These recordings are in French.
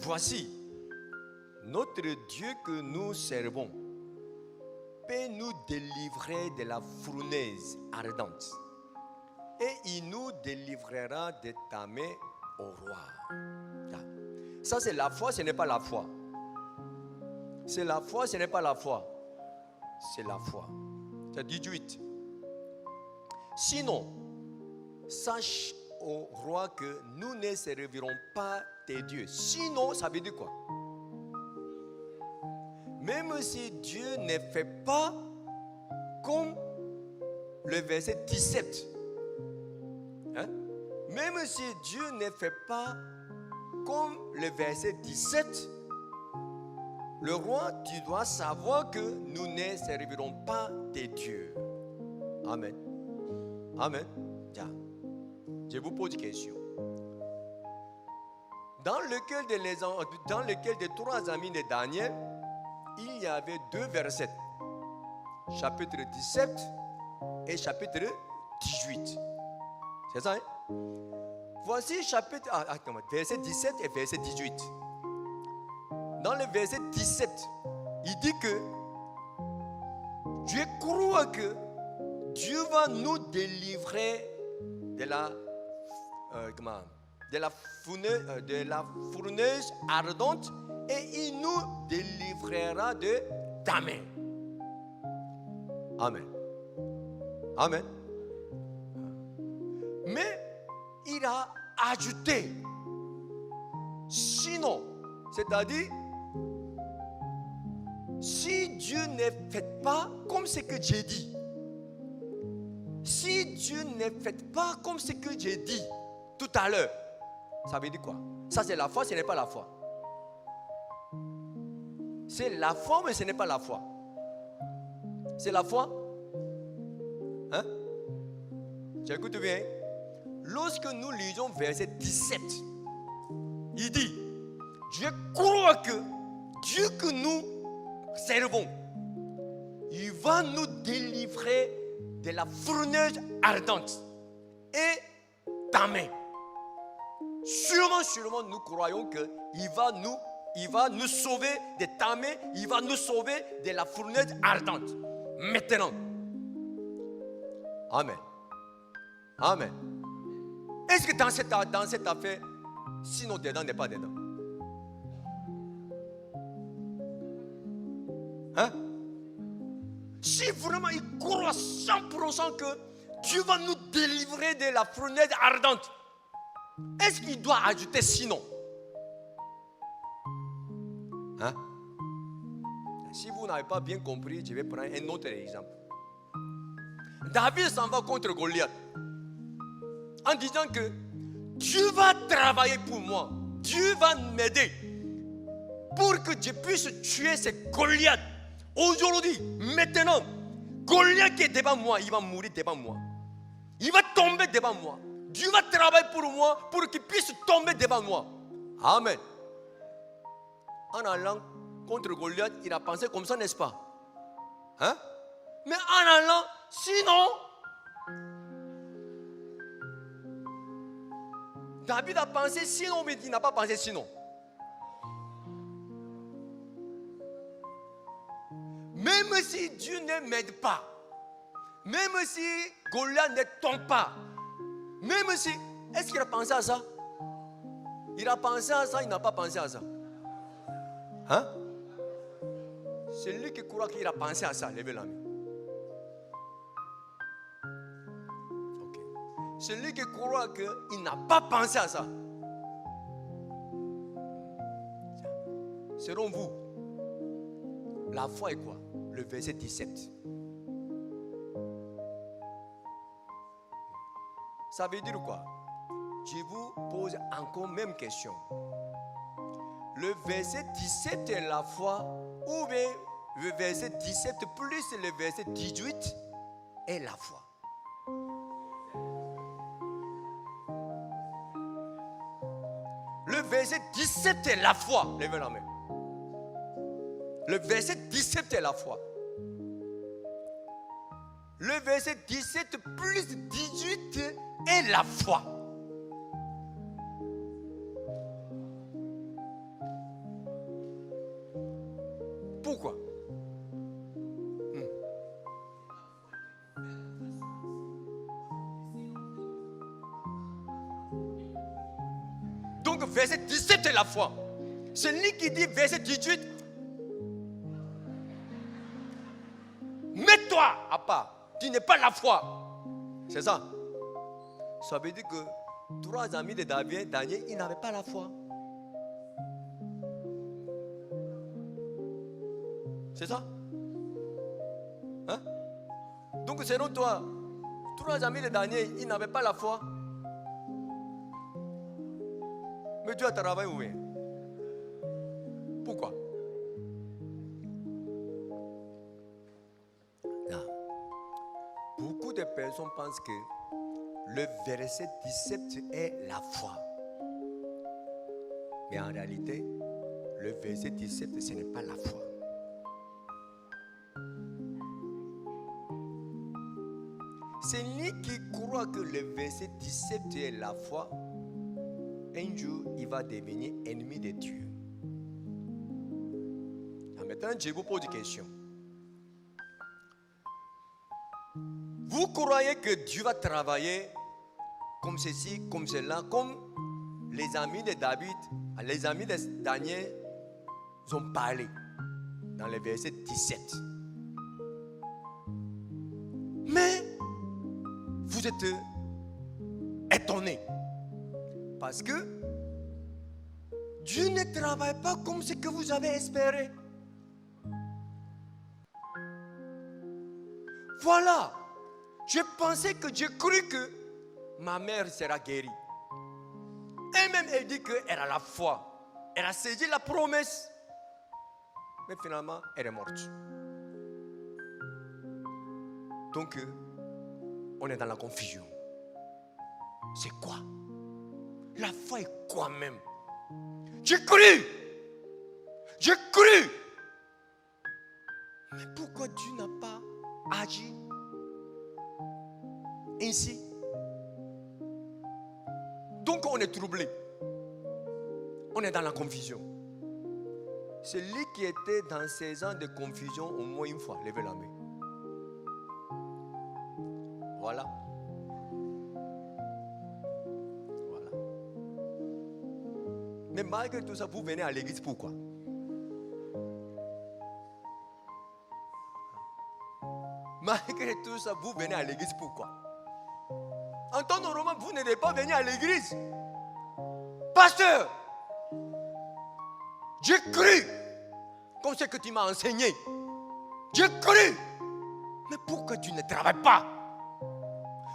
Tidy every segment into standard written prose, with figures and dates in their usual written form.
voici, notre Dieu que nous servons peut nous délivrer de la fournaise ardente. Et il nous délivrera de ta main au roi. Ça c'est la foi, ce n'est pas la foi. C'est la foi, ce n'est pas la foi. C'est la foi. C'est 18. Sinon, sache au roi que nous ne servirons pas tes dieux. Sinon, ça veut dire quoi? Même si Dieu ne fait pas comme le verset 17. Hein? Même si Dieu ne fait pas comme le verset 17, le roi, tu dois savoir que nous ne servirons pas tes dieux. Amen. Amen. Tiens, je vous pose une question. Dans lequel des trois amis de Daniel, il y avait deux versets. Chapitre 17 et chapitre 18. C'est ça, hein? Voici verset 17 et verset 18. Dans le verset 17, il dit que Dieu croit que Dieu va nous délivrer de la fournaise ardente et il nous délivrera de ta main. Amen. Amen. Mais il a ajouté, sinon, c'est-à-dire, si Dieu ne fait pas comme ce que j'ai dit, si Dieu ne fait pas comme ce que j'ai dit tout à l'heure, ça veut dire quoi? Ça c'est la foi, ce n'est pas la foi. C'est la foi, mais ce n'est pas la foi. C'est la foi? Hein? J'écoute bien. Lorsque nous lisons verset 17, il dit, je crois que Dieu que nous servons, il va nous délivrer de la fournaise ardente et ta main. Sûrement, nous croyons qu'il va nous sauver de ta main, il va nous sauver de la fournaise ardente. Maintenant. Amen. Amen. Est-ce que dans cette affaire, sinon dedans n'est pas dedans? Hein? Si vraiment il croit 100% que Dieu va nous délivrer de la fournaise ardente, est-ce qu'il doit ajouter sinon? Hein? Si vous n'avez pas bien compris, je vais prendre un autre exemple. David s'en va contre Goliath en disant que Dieu va travailler pour moi, Dieu va m'aider pour que je puisse tuer ce Goliath. Aujourd'hui, maintenant, Goliath qui est devant moi, il va mourir devant moi. Il va tomber devant moi. Dieu va travailler pour moi pour qu'il puisse tomber devant moi. Amen. En allant contre Goliath, il a pensé comme ça, n'est-ce pas? Hein? Mais en allant, sinon, David a pensé sinon, mais il n'a pas pensé sinon. Même si Dieu ne m'aide pas, même si Goliath ne tombe pas, même si, est-ce qu'il a pensé à ça? Il a pensé à ça, il n'a pas pensé à ça. Hein? C'est lui qui croit qu'il a pensé à ça. Levez la main. Okay. C'est lui qui croit qu'il n'a pas pensé à ça. Selon vous, la foi est quoi? Le verset 17. Ça veut dire quoi? Je vous pose encore même question. Le verset 17 est la foi, ou bien le verset 17 plus le verset 18 est la foi. Le verset 17 est la foi. Levez la main. Le verset 17 est la foi. Le verset 17 plus 18 est la foi. Pourquoi? Donc, verset 17 c'est la foi. C'est lui qui dit, verset 18, mets-toi à part. Tu n'es pas la foi. C'est ça. Ça veut dire que 3 amis de Daniel, ils n'avaient pas la foi. C'est ça? Hein? Donc, selon toi, 3 amis de Daniel, ils n'avaient pas la foi. Mais Dieu a travaillé où? Pourquoi? Là, beaucoup de personnes pensent que le verset 17 est la foi. Mais en réalité, le verset 17, ce n'est pas la foi. C'est lui qui croit que le verset 17 est la foi. Un jour, il va devenir ennemi de Dieu. Maintenant, je vous pose une question. Vous croyez que Dieu va travailler comme ceci, comme cela, comme les amis de David, les amis de Daniel ont parlé dans le verset 17. Mais vous êtes étonnés parce que Dieu ne travaille pas comme ce que vous avez espéré. Voilà, je pensais que j'ai cru que ma mère sera guérie. Elle-même, elle dit qu'elle a la foi. Elle a saisi la promesse. Mais finalement, elle est morte. Donc, on est dans la confusion. C'est quoi? La foi est quoi même? J'ai cru. J'ai cru. Mais pourquoi Dieu n'a pas agi ainsi? Donc on est troublé. On est dans la confusion. Celui qui était dans ces ans de confusion au moins une fois, levez la main. Voilà. Voilà. Mais malgré tout ça, vous venez à l'église pourquoi? Malgré tout ça, vous venez à l'église pourquoi? En temps normal, vous n'êtes pas venu à l'église. Pasteur, j'ai cru, comme ce que tu m'as enseigné. J'ai cru. Mais pourquoi tu ne travailles pas?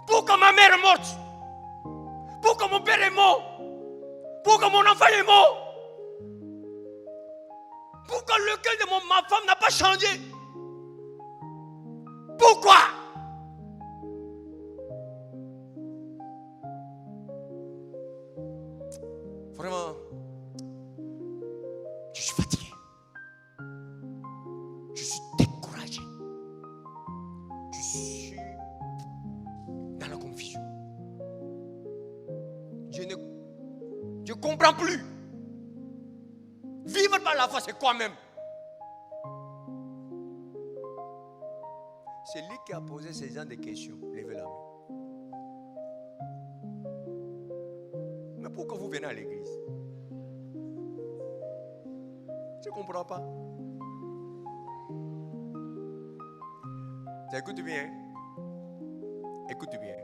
Pourquoi ma mère est morte? Pourquoi mon père est mort? Pourquoi mon enfant est mort? Pourquoi le cœur de ma femme n'a pas changé? Pourquoi? Vraiment, je suis fatigué. Je suis découragé. Je suis dans la confusion. Je ne comprends plus. Vivre par la foi, c'est quoi même? C'est lui qui a posé ces gens de questions. Levez la main. Mais pourquoi vous venez à l'église? Je ne comprends pas. Écoute bien. Écoute bien.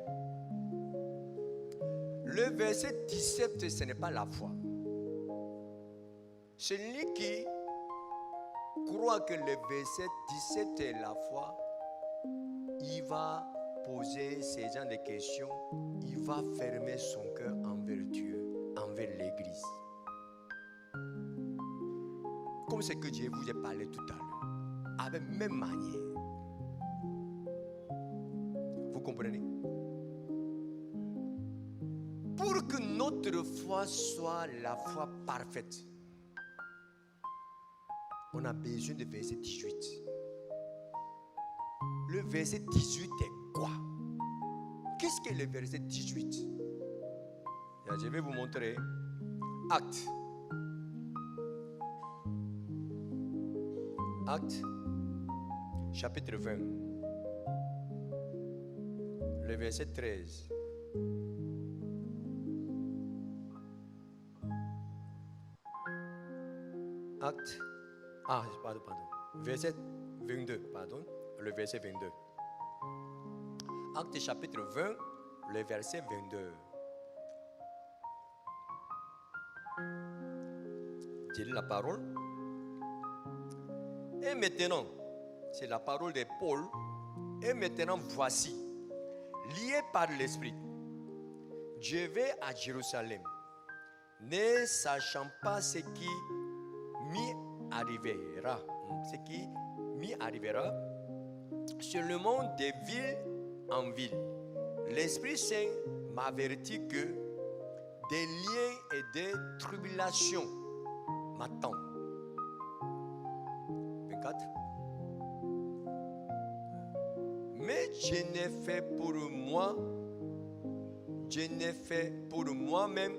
Le verset 17, ce n'est pas la foi. Celui qui croit que le verset 17 est la foi, il va poser ces gens de questions. Il va fermer son cœur envers Dieu, envers l'Église. Comme ce que je vous ai parlé tout à l'heure. Avec même manière. Vous comprenez? Pour que notre foi soit la foi parfaite, on a besoin du verset 18. Le verset 18 est quoi? Qu'est-ce que le verset 18? Je vais vous montrer. Actes, chapitre 20, le verset 13. Actes, pardon. Verset 22, pardon. Le verset 22. Actes chapitre 20, le verset 22. Dis la parole. Et maintenant, c'est la parole de Paul. Et maintenant, voici, lié par l'Esprit, je vais à Jérusalem, ne sachant pas ce qui m'y arrivera. Ce qui m'y arrivera, seulement de ville en ville. L'Esprit Saint m'avertit que des liens et des tribulations m'attendent. 24. Mais je n'ai fait pour moi-même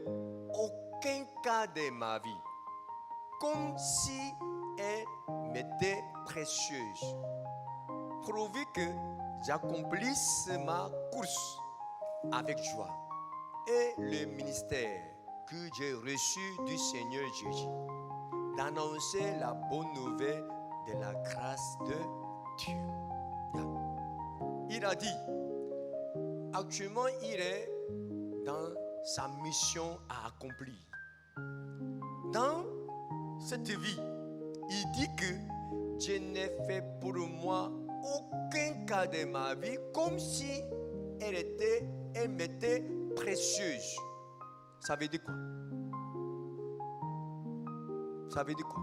aucun cas de ma vie, comme si elle m'était précieuse, pourvu que j'accomplisse ma course avec joie et le ministère que j'ai reçu du Seigneur Jésus, d'annoncer la bonne nouvelle de la grâce de Dieu. Il a dit, actuellement il est dans sa mission à accomplir. Dans cette vie, il dit que je n'ai fait pour moi aucun cas de ma vie comme si elle m'était précieuse. Ça veut dire quoi? Ça veut dire quoi?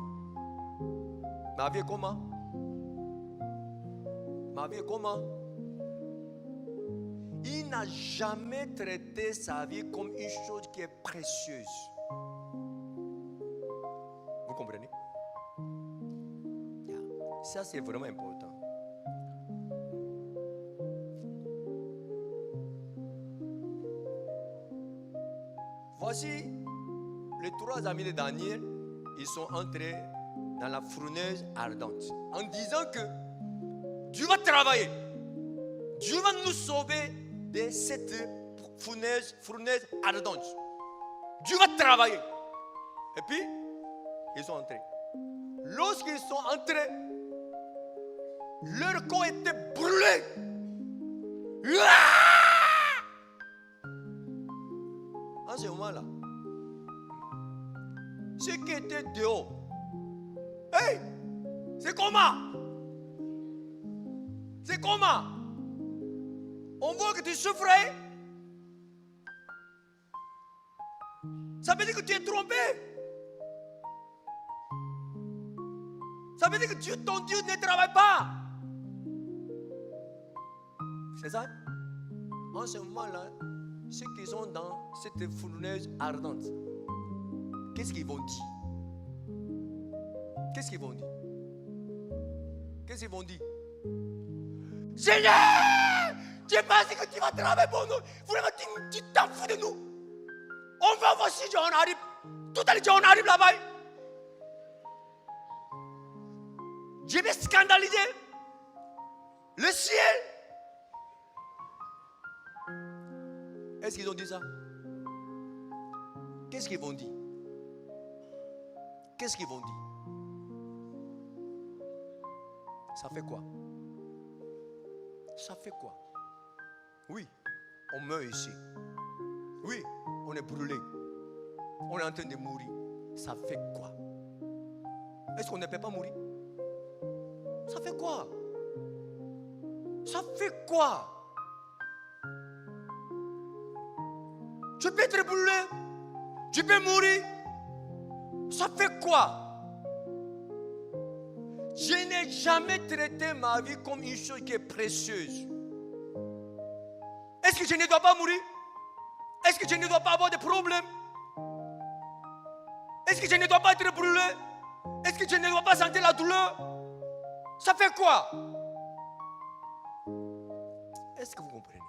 Ma vie est comment? Ma vie est comment? Il n'a jamais traité sa vie comme une chose qui est précieuse. Vous comprenez? Ça, c'est vraiment important. Voici les trois amis de Daniel. Ils sont entrés dans la fournaise ardente en disant que Dieu va travailler. Dieu va nous sauver de cette fournaise ardente. Dieu va travailler. Et puis, ils sont entrés. Lorsqu'ils sont entrés, leur corps était brûlé. En ce moment-là, ceux qui étaient dehors, hey, c'est comment? C'est comment? On voit que tu souffrais. Ça veut dire que tu es trompé. Ça veut dire que ton Dieu ne travaille pas. C'est ça? En ce moment-là, ceux qui sont dans cette fournaise ardente, qu'est-ce qu'ils vont dire? Qu'est-ce qu'ils vont dire? Qu'est-ce qu'ils vont dire? Seigneur, tu penses que tu vas travailler pour nous? Vraiment, tu t'en fous de nous. On va voir si on arrive. Tout à l'heure, on arrive là-bas. Je vais scandaliser le ciel. Est-ce qu'ils ont dit ça? Qu'est-ce qu'ils vont dire? Qu'est-ce qu'ils vont dire? Ça fait quoi? Ça fait quoi? Oui, on meurt ici. Oui, on est brûlé. On est en train de mourir. Ça fait quoi? Est-ce qu'on ne peut pas mourir? Ça fait quoi? Ça fait quoi? Tu peux être brûlé. Tu peux mourir. Ça fait quoi? Je n'ai jamais traité ma vie comme une chose qui est précieuse. Est-ce que je ne dois pas mourir? Est-ce que je ne dois pas avoir de problèmes? Est-ce que je ne dois pas être brûlé? Est-ce que je ne dois pas sentir la douleur? Ça fait quoi? Est-ce que vous comprenez?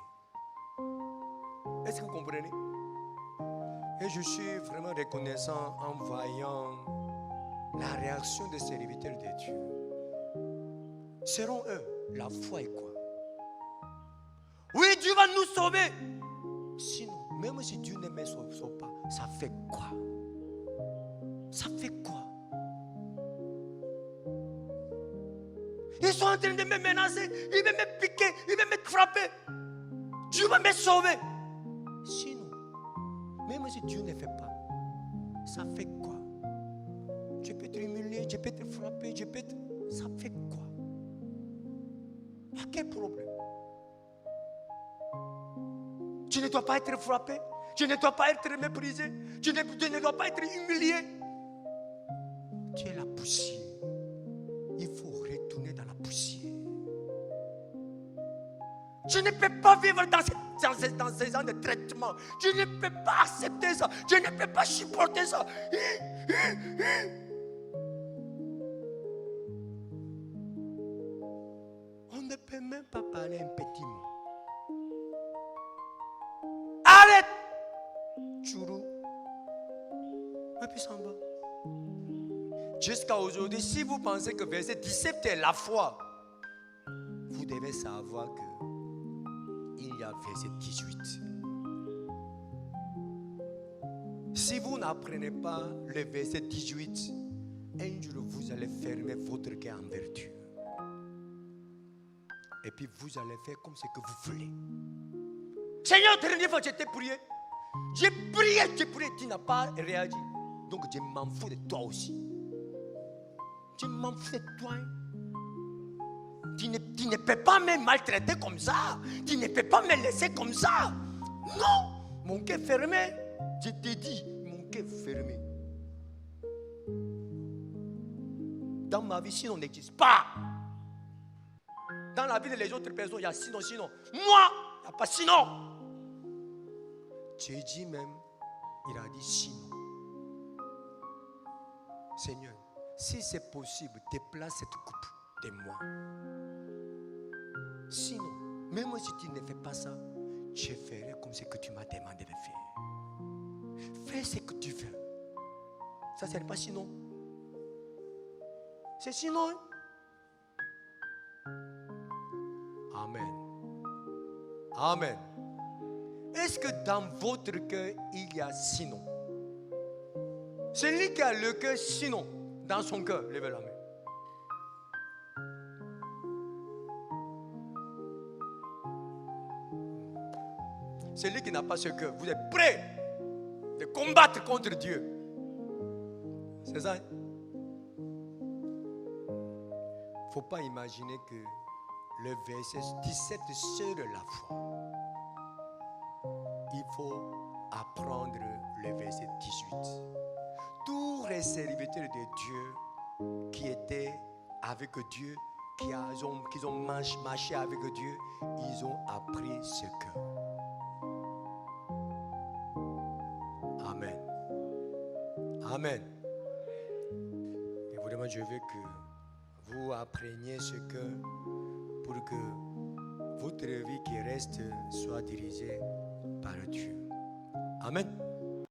Est-ce que vous comprenez? Et je suis vraiment reconnaissant en voyant la réaction des serviteurs de Dieu. seront eux. La foi est quoi? Oui, Dieu va nous sauver. Sinon, même si Dieu ne me sauve pas, ça fait quoi? Ça fait quoi? Ils sont en train de me menacer, ils veulent me piquer, ils veulent me frapper. Dieu va me sauver. Sinon, même si Dieu ne fait pas, ça fait quoi? Je peux être humilié, je peux être frappé, ça fait quoi? Il y a quel problème? Tu ne dois pas être frappé, tu ne dois pas être méprisé, tu ne dois pas être humilié. Tu es la poussière. Il faut retourner dans la poussière. Je ne peux pas vivre dans ces ans de traitement. Je ne peux pas accepter ça. Je ne peux pas supporter ça. On ne peut même pas parler un petit mot. Arrête! Chourou. Et puis s'en va. Jusqu'à aujourd'hui, si vous pensez que verset 17 est la foi, vous devez savoir que il y a verset 18. Si vous n'apprenez pas le verset 18, un jour vous allez fermer votre cœur envers Dieu. Et puis vous allez faire comme ce que vous voulez. Seigneur, dernière fois, je t'ai prié. J'ai prié, tu n'as pas réagi. Donc je m'en fous de toi aussi. Je m'en fous de toi. Tu ne peux pas me maltraiter comme ça. Tu ne peux pas me laisser comme ça. Non, mon cœur fermé. Je te dis, mon cœur fermé. Dans ma vie, sinon n'existe pas. Dans la vie des autres personnes, il y a sinon. Moi, il n'y a pas sinon. Jésus même, il a dit sinon. Seigneur, si c'est possible, déplace cette coupe de moi. Sinon, même si tu ne fais pas ça, je ferai comme ce que tu m'as demandé de faire. Fais ce que tu veux. Ça, ce n'est pas sinon. C'est sinon. Amen. Amen. Est-ce que dans votre cœur, il y a sinon? Celui qui a le cœur sinon, dans son cœur, levez la main. Celui qui n'a pas ce cœur, vous êtes prêt de combattre contre Dieu. C'est ça? Il ne faut pas imaginer que le verset 17 seul la foi. Il faut apprendre le verset 18. Tous les serviteurs de Dieu qui étaient avec Dieu, qui ont marché avec Dieu, ils ont appris ce cœur. Amen. Amen. Et vraiment, je veux que vous appreniez ce cœur pour que votre vie qui reste soit dirigée par Dieu. Amen.